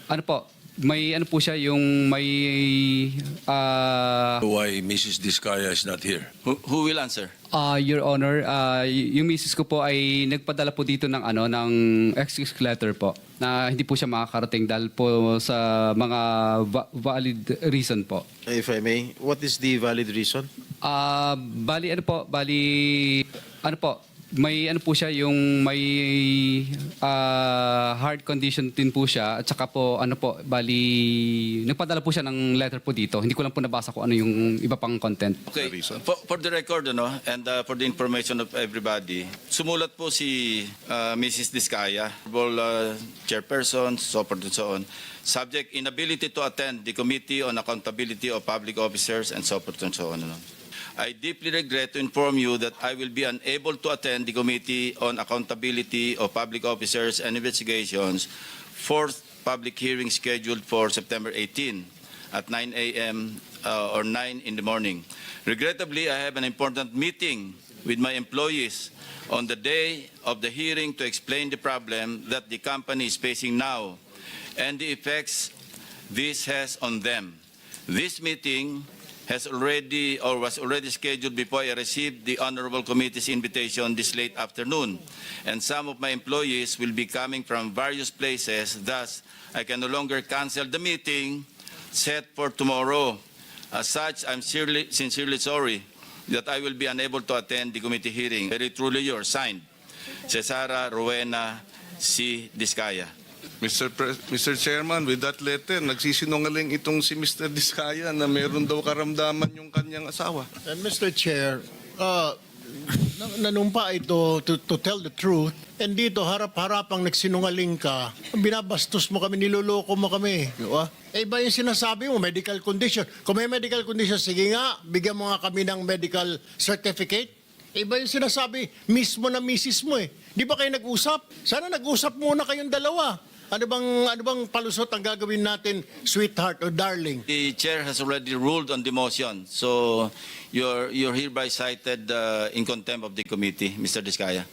ano po, may ano po siya yung may Why Mrs. Diskaya is not here? Who will answer? Your Honor, yung misis ko po ay nagpadala po dito ng ano ng excuse letter po na hindi po siya makakarating dahil po sa mga valid reason po. If I may, what is the valid reason? Bali ano po, may ano po siya yung may heart condition din po siya at saka po ano po nagpadala po siya ng letter po dito. Hindi ko lang po nabasa kung ano yung iba pang content. Okay, for the record, and for the information of everybody, sumulat po si Mrs. Diskaya, chairperson, so forth and so on, subject inability to attend the Committee on Accountability of Public Officers and so forth and so on. I deeply regret to inform you that I will be unable to attend the Committee on Accountability of Public Officers and Investigations, fourth public hearing scheduled for September 18 at 9 a.m. Or 9 in the morning. Regrettably, I have an important meeting with my employees on the day of the hearing to explain the problem that the company is facing now and the effects this has on them. This meeting was already scheduled before I received the Honorable Committee's invitation this late afternoon. And some of my employees will be coming from various places, thus I can no longer cancel the meeting set for tomorrow. As such, I'm sincerely sorry that I will be unable to attend the committee hearing. Very truly yours, signed, Cesara Rowena C. Diskaya. Mr. Chairman, with that letter, nagsisinungaling itong si Mr. Diskaya na meron daw karamdaman yung kanyang asawa. And Mr. Chair, nanumpa ito to tell the truth. And dito, harap-harapang nagsinungaling ka, binabastos mo kami, niloloko mo kami. Diba? Iba yung sinasabi mo, medical condition. Kung may medical condition, sige nga, bigyan mo nga kami ng medical certificate. Iba yung sinasabi, mismo na misis mo eh. Di ba kayo nag-usap? Sana nag-usap muna kayong dalawa. Ano bang palusot ang gagawin natin, sweetheart or darling? The chair has already ruled on the motion, so you're hereby cited in contempt of the committee, Mr. Diskaya.